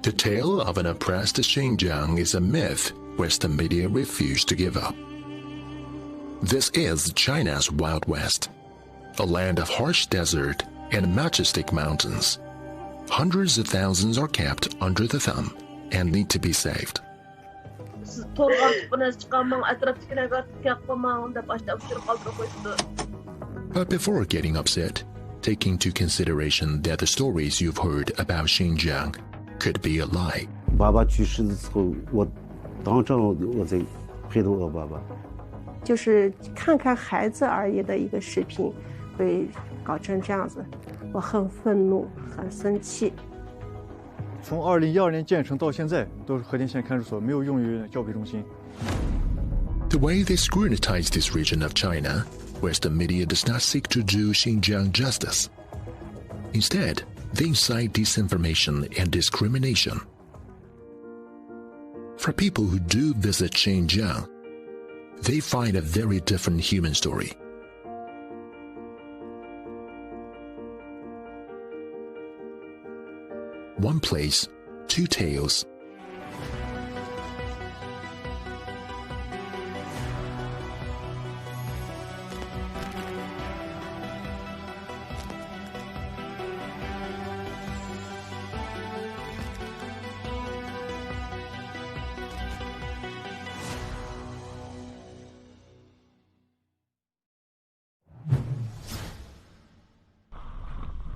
The tale of an oppressed Xinjiang is a myth Western media refuse to give up. This is China's Wild West, a land of harsh desert and majestic mountains. Hundreds of thousands are kept under the thumb and need to be saved. But before getting upset, take into consideration that the stories you've heard about Xinjiang could be a lie. 爸爸去世的时候，我当场我在陪着我爸爸。就是看看孩子而已的一个视频，被搞成这样子，我很愤怒，很生气。从2012年建成到现在，都是和田县看守所，没有用于教培中心。The way they scrutinize this region of China, Western media does not seek to do Xinjiang justice. Instead, they incite disinformation and discrimination. For people who do visit Xinjiang, they find a very different human story. One place, two tales.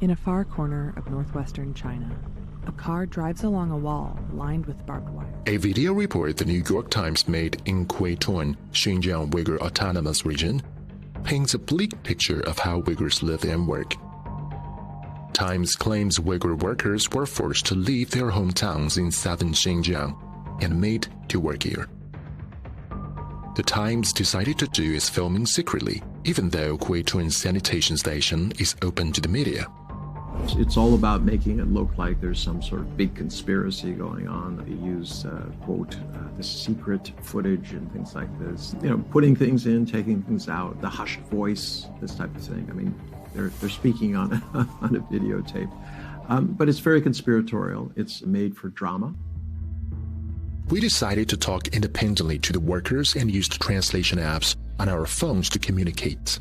In a far corner of northwestern China, a car drives along a wall lined with barbed wire. A video report the New York Times made in Quaitun, Xinjiang Uyghur Autonomous Region, paints a bleak picture of how Uyghurs live and work. Times claims Uyghur workers were forced to leave their hometowns in southern Xinjiang and made to work here. The Times decided to do its filming secretly, even though Quaitun's sanitation station is open to the media. It's all about making it look like there's some sort of big conspiracy going on. They use, quote, the secret footage and things like this. You know, putting things in, taking things out, the hushed voice, this type of thing. I mean, they're speaking on, on a videotape. But it's very conspiratorial. It's made for drama. We decided to talk independently to the workers and used translation apps on our phones to communicate.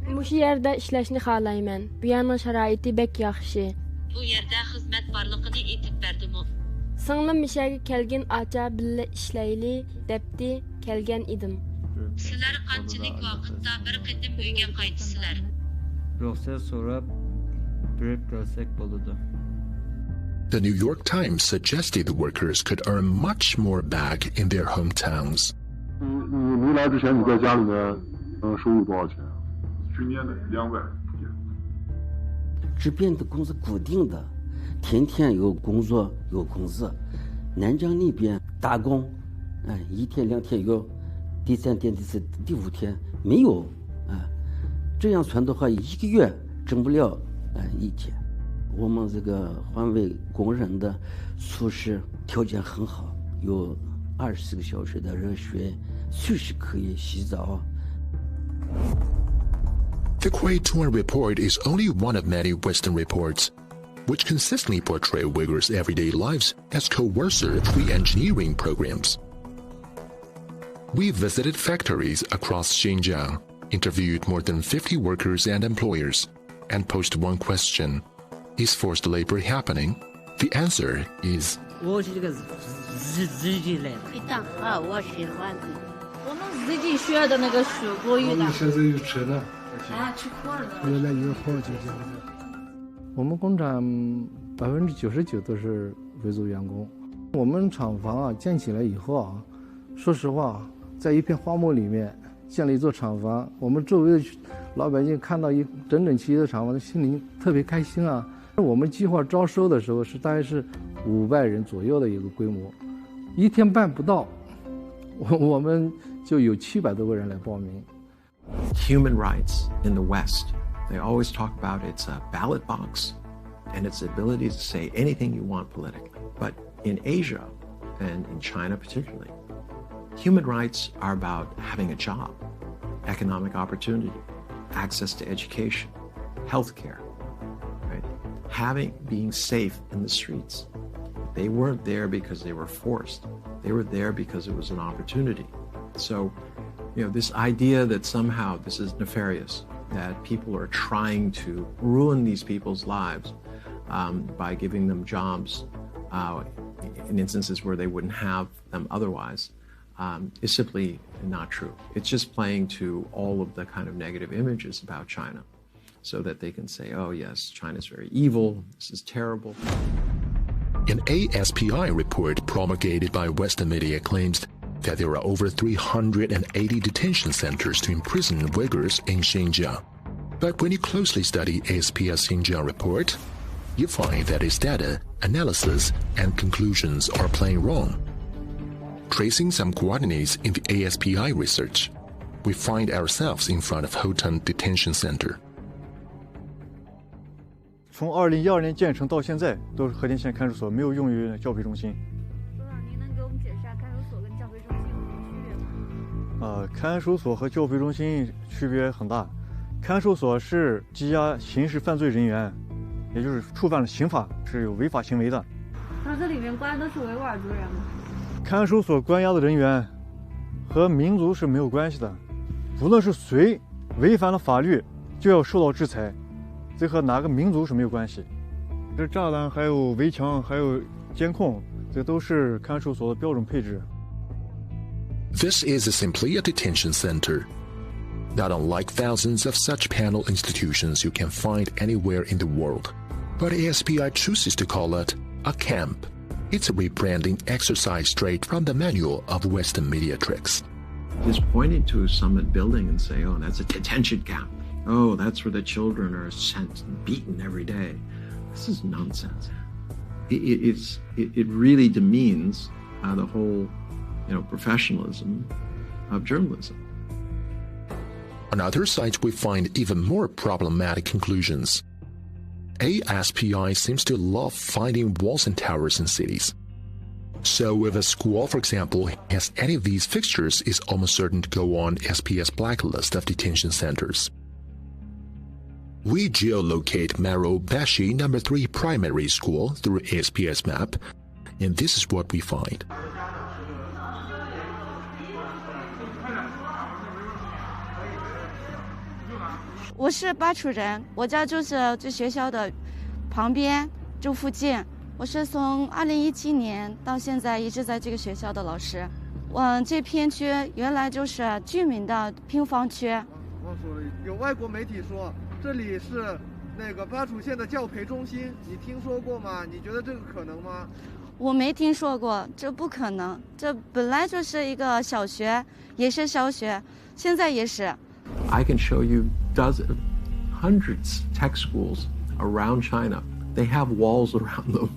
Mush yerda ishlashni xohlayman. Bu yerning sharoiti bek yaxshi. Bu yerda xizmat borligini aytib berdim. Singlim mishaga kelgan acha billa ishlayli debdi kelgan edim. Sizlar qanchalik vaqtda bir qitim uyga qaytsizlar? Ruxsat so'rab birib kelsak bo'ladi. The New York Times suggested the workers could earn much more back in their hometowns. 你来之前你在家里面收入多少钱？去年的200。这边的工资固定的，天天有工作有工资。南疆那边打工，一天两天有，第3天、第4、第5天没有，这样算的话，1个月挣不了1天。我们这个环卫工人的宿舍条件很好，有24个小时的热水，随时可以洗澡。The Quaitun report is only one of many Western reports, which consistently portray Uyghurs' everyday lives as coercive re-engineering programs. We visited factories across Xinjiang, interviewed more than 50 workers and employers, and posed one question: is forced labor happening? The answer is 我是这个自己来的。我喜欢的。我们自己学的那个水果鱼的。我现在有车了。吃货了。原来有好就这样子。我们工厂99%都是维族员工。我们厂房建起来以后说实话，在一片荒漠里面建了一座厂房，我们周围的老百姓看到一整整齐齐的厂房，心里特别开心啊。我们计划招收的时候大概是500人左右的一个规模，1天半不到，我们就有700多个人来报名。Human rights in the West, they always talk about its ballot box and its ability to say anything you want politically. But in Asia, and in China particularly, human rights are about having a job, economic opportunity, access to education, healthcare. Right? being safe in the streets. They weren't there because they were forced. They were there because it was an opportunity. So, this idea that somehow this is nefarious, that people are trying to ruin these people's lives by giving them jobs in instances where they wouldn't have them otherwise, is simply not true. It's just playing to all of the kind of negative images about China so that they can say, oh yes, China's very evil, this is terrible. An ASPI report promulgated by Western media claims that there are over 380 detention centers to imprison Uyghurs in Xinjiang. But when you closely study ASPI's Xinjiang report, you find that its data, analysis, and conclusions are plain wrong. Tracing some coordinates in the ASPI research, we find ourselves in front of Hotan Detention Center. 从2012年建成到现在，都是和田县看守所，没有用于教培中心。所长，您能给我们解释下看守所跟教培中心有什么区别吗？看守所和教培中心区别很大。看守所是羁押刑事犯罪人员，也就是触犯了刑法，是有违法行为的。那这里面关的都是维吾尔族人吗？看守所关押的人员和民族是没有关系的，无论是谁违反了法律，就要受到制裁。 这和哪个民族是没有关系。这栅栏、还有围墙、还有监控，这都是看守所的标准配置。This is simply a detention center. Not unlike thousands of such penal institutions you can find anywhere in the world. But ASPI chooses to call it a camp. It's a rebranding exercise straight from the manual of Western media tricks. Just pointing to a summit building and say, oh, that's a detention camp. Oh, that's where the children are sent and beaten every day. This is nonsense. It really demeans the whole, professionalism of journalism. On other sites, we find even more problematic conclusions. ASPI seems to love finding walls and towers in cities. So if a school, for example, has any of these fixtures, it's almost certain to go on SPS blacklist of detention centers. We geolocate Maro Bashi No. 3 primary school through ASPS map, and this is what we find. 我是巴楚人，我家就是这学校的旁边，住附近。我是从2017年到现在一直在这个学校的老师。这片区原来就是居民的平房区。有外国媒体说这里是那个巴楚县的教培中心，你听说过吗？你觉得这个可能吗？我没听说过，这不可能。这本来就是一个小学，也是小学，现在也是。I can show you hundreds tech schools around China. They have walls around them.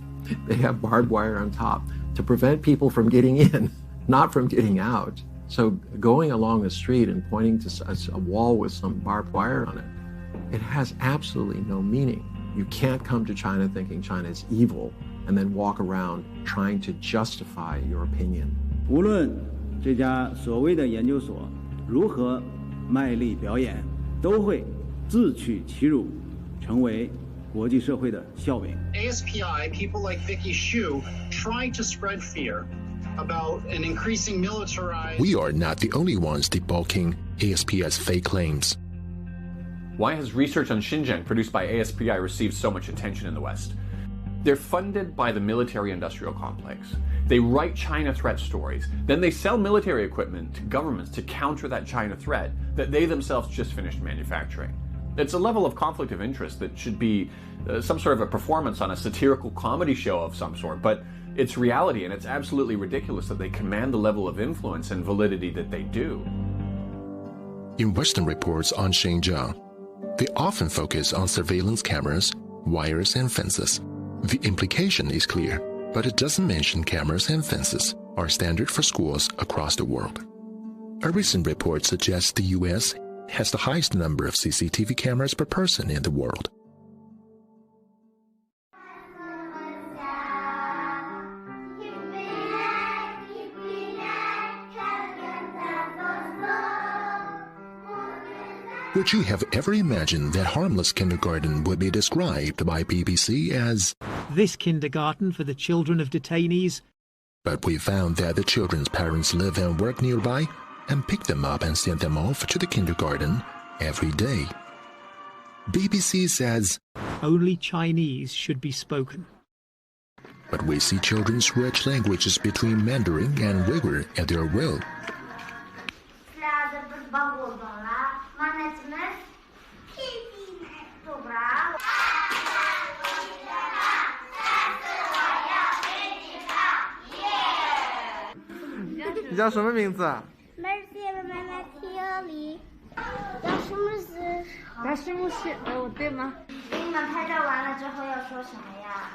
They have barbed wire on top to prevent people from getting in, not from getting out. So going along the street and pointing to a wall with some barbed wire on it, it has absolutely no meaning. You can't come to China thinking China is evil and then walk around trying to justify your opinion. 无论这家所谓的研究所如何卖力表演，都会自取其辱，成为国际社会的笑柄。ASPI, people like Vicky Xu, try to spread fear about an increasing militarized... We are not the only ones debunking ASPI's fake claims. Why has research on Xinjiang produced by ASPI received so much attention in the West? They're funded by the military-industrial complex. They write China threat stories. Then they sell military equipment to governments to counter that China threat that they themselves just finished manufacturing. It's a level of conflict of interest that should be some sort of a performance on a satirical comedy show of some sort, but it's reality, and it's absolutely ridiculous that they command the level of influence and validity that they do. In Western reports on Xinjiang, they often focus on surveillance cameras, wires, and fences. The implication is clear, but it doesn't mention cameras and fences are standard for schools across the world. A recent report suggests the U.S. has the highest number of CCTV cameras per person in the world. Would you have ever imagined that harmless kindergarten would be described by BBC as this kindergarten for the children of detainees? But we found that the children's parents live and work nearby and pick them up and send them off to the kindergarten every day. BBC says only Chinese should be spoken. But we see children switch languages between Mandarin and Uyghur at their will.你叫什么名字啊？我对吗？给你们拍照完了之后要说什么呀？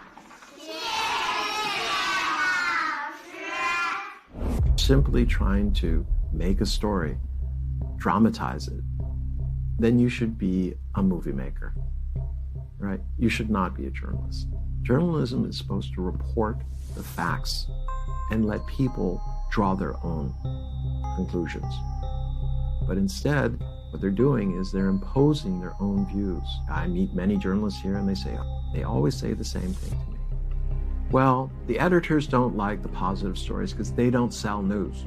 谢谢老师。 Simply trying to make a story, dramatize it, then you should be a movie maker, right? You should not be a journalist. Journalism is supposed to report the facts and let people draw their own conclusions. But instead, what they're doing is they're imposing their own views. I meet many journalists here and they always say the same thing to me. Well, the editors don't like the positive stories because they don't sell news.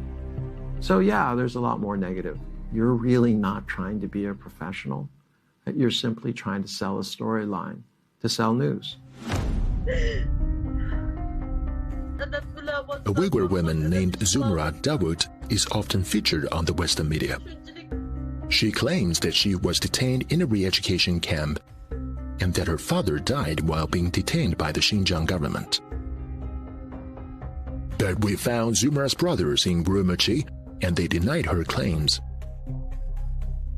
So yeah, there's a lot more negative. You're really not trying to be a professional. You're simply trying to sell a storyline, to sell news. A Uyghur woman named Zumrat Dawood is often featured on the Western media. She claims that she was detained in a re-education camp and that her father died while being detained by the Xinjiang government. But we found Zumrat's brothers in Urumqi and they denied her claims.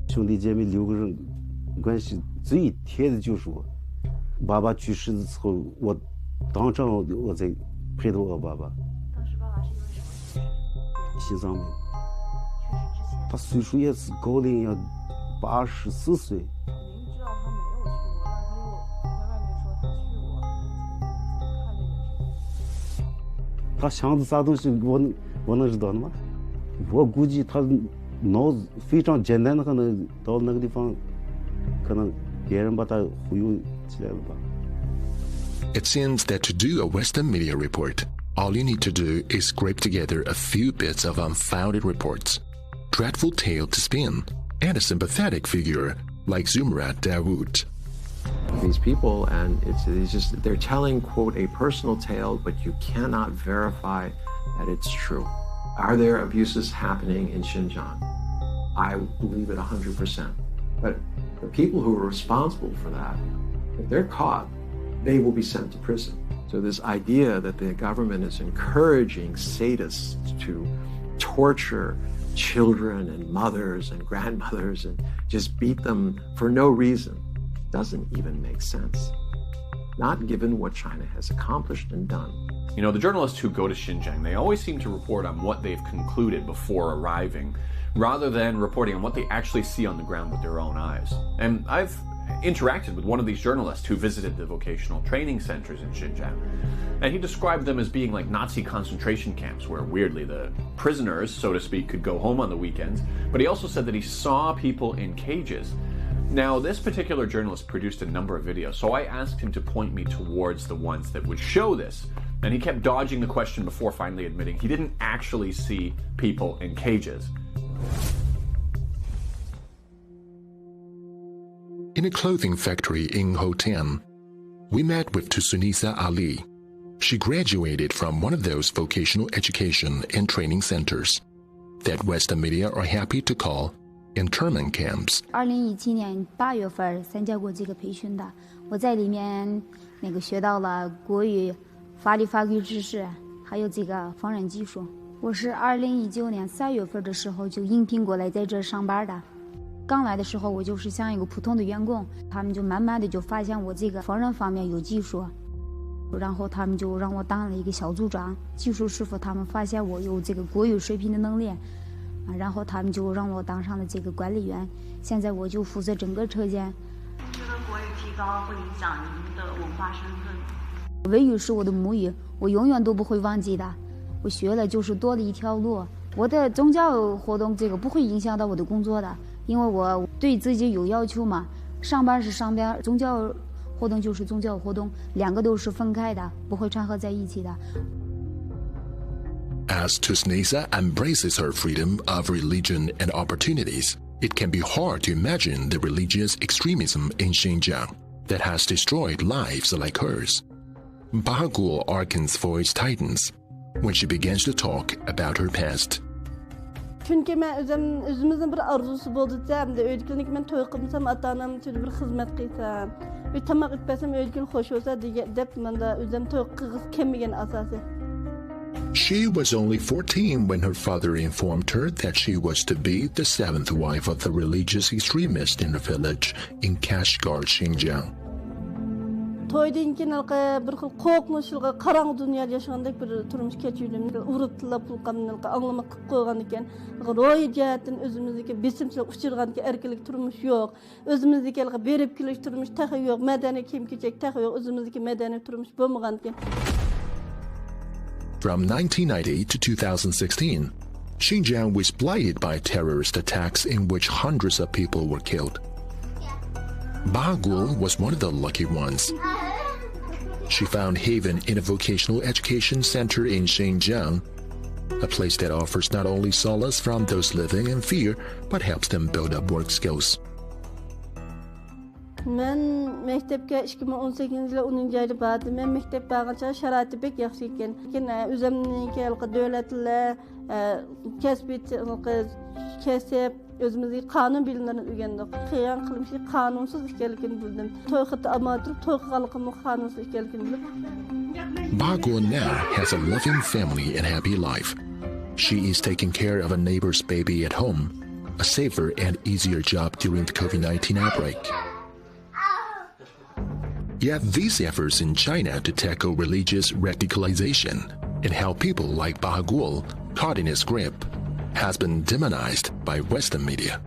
兄弟姐妹6个人关系最贴的就是我。爸爸去世的时候，我当场我在陪着我爸爸。当时爸爸是因为什么？心脏病。他岁数也是高龄，要84岁。明知道他没有去过，但他又在外面说他去过，看这个。他想的啥东西，我能知道的吗？我估计他脑子非常简单的，可能到那个地方，可能别人把他忽悠起来了吧。It seems that to do a Western media report, all you need to do is scrape together a few bits of unfounded reports, dreadful tale to spin, and a sympathetic figure like Zumrat Dawood. These people, and it's just, they're telling, quote, a personal tale, but you cannot verify that it's true. Are there abuses happening in Xinjiang? I believe it 100%. But the people who are responsible for that, if they're caught, they will be sent to prison. So this idea that the government is encouraging sadists to torture children and mothers and grandmothers and just beat them for no reason doesn't even make sense. Not given what China has accomplished and done. You know, the journalists who go to Xinjiang, they always seem to report on what they've concluded before arriving, rather than reporting on what they actually see on the ground with their own eyes. And I've interacted with one of these journalists who visited the vocational training centers in Xinjiang, and he described them as being like Nazi concentration camps where, weirdly, the prisoners, so to speak, could go home on the weekends, but he also said that he saw people in cages. Now, this particular journalist produced a number of videos, so I asked him to point me towards the ones that would show this, and he kept dodging the question before finally admitting he didn't actually see people in cages. In a clothing factory in Hotan, we met with Tusunisa Ali. She graduated from one of those vocational education and training centers that Western media are happy to call internment camps. 2017年8月份参加过这个培训的，我在里面学到了国语、法律法规知识，还有这个缝纫技术。我是2019年3月份的时候就应聘过来在这上班的。刚来的时候我就是像一个普通的员工，他们就慢慢的就发现我这个缝纫方面有技术，然后他们就让我当了一个小组长。技术师傅他们发现我有这个国语水平的能力，然后他们就让我当上了这个管理员。现在我就负责整个车间。觉得国语提高会影响您的文化身份？维语是我的母语，我永远都不会忘记的。我学了就是多了一条路。我的宗教活动这个不会影响到我的工作的，因为我对自己有要求嘛，上班是上班，宗教活动就是宗教活动，两个都是分开的，不会掺和在一起的。As Tusnesa embraces her freedom of religion and opportunities, it can be hard to imagine the religious extremism in Xinjiang that has destroyed lives like hers. Bahagul Arkan's voice tightens when she begins to talk about her past. Çünkü ben özümüzün bir arzusu boldu demde öykülük men toy qılsam ata-anam üçün bir xizmat qılsam, ve tamaq etpesem öykül hoş olsa dep menda özüm toy qılgız kelmegen asası. She was only 14 when her father informed her that she was to be the seventh wife of the religious extremist in the village in Kashgar, Xinjiang. Toydan keyin bir xil qo'rqinchli qarang dunyoda yashagandek bir turmush kechirdim. Urutlar pulqamni anglamak qilib qo'ygan ekan. Ro'yatdan o'zimizdagi besimsiz uchirgan erkalik turmush yo'q. O'zimizdagi berib kelish turmush taxi yo'q. Madaniy kiyim-kechak taxi yo'q. O'zimizdagi madaniy turmush bo'lmagan ekan. From 1990 to 2016, Xinjiang was blighted by terrorist attacks in which hundreds of people were killed. Bahagul was one of the lucky ones. She found haven in a vocational education center in Xinjiang, a place that offers not only solace from those living in fear, but helps them build up work skills. Men mektepke 2018-yılı 10-njy aýda bardım. Men mektep bargança şaraty pek ýaxşy eken. Lekin özümniki döwletler kesip özümüzdeki kanun bilimlerini öğrendik. Kıyan kılmışı kanunsuz ekenligini bildim. Toy amator toy kılganymy kanunsuz ekenligini bildim. Bahagul now has a loving family and happy life. She is taking care of a neighbor's baby at home, a safer and easier job during the COVID-19 outbreak. Yet these efforts in China to tackle religious radicalization and help people like Bahagul caught in its grip has been demonized by Western media.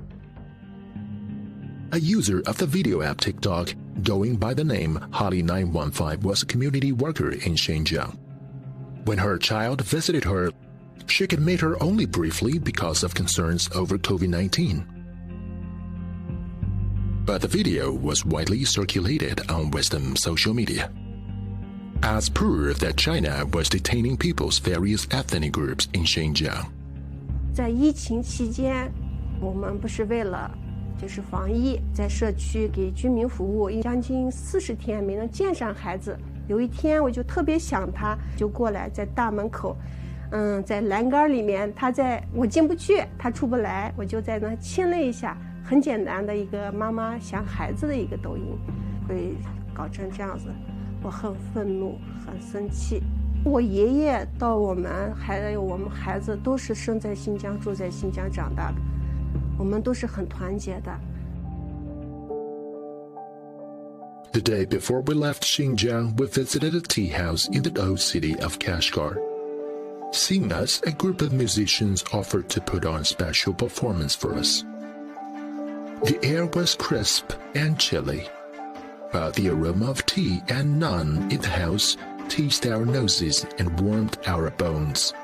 A user of the video app TikTok, going by the name Holly915, was a community worker in Xinjiang. When her child visited her, she could meet her only briefly because of concerns over COVID-19. But the video was widely circulated on Western social media as proof that China was detaining people's various ethnic groups in Xinjiang. 在疫情期间，我们不是为了就是防疫，在社区给居民服务，将近40天没能见上孩子。有一天我就特别想他，就过来在大门口，在栏杆里面，我进不去，他出不来，我就在那亲了一下。很简单的一个妈妈想孩子的一个抖音，会搞成这样子，我很愤怒，很生气。我爷爷到我们还有我们孩子都是生在新疆，住在新疆长大的，我们都是很团结的。The day before we left Xinjiang, we visited a tea house in the old city of Kashgar. Seeing us, a group of musicians offered to put on a special performance for us. The air was crisp and chilly, but the aroma of tea and naan in the house teased our noses and warmed our bones.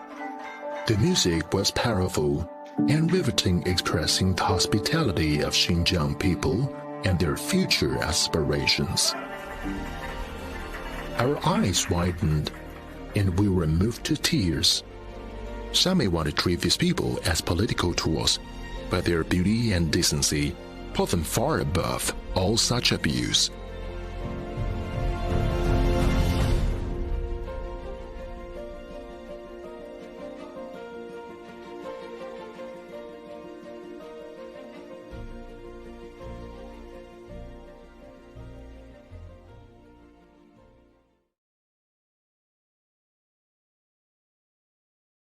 The music was powerful and riveting, expressing the hospitality of Xinjiang people and their future aspirations. Our eyes widened and we were moved to tears. Some may want to treat these people as political tools, but their beauty and decency put them far above all such abuse.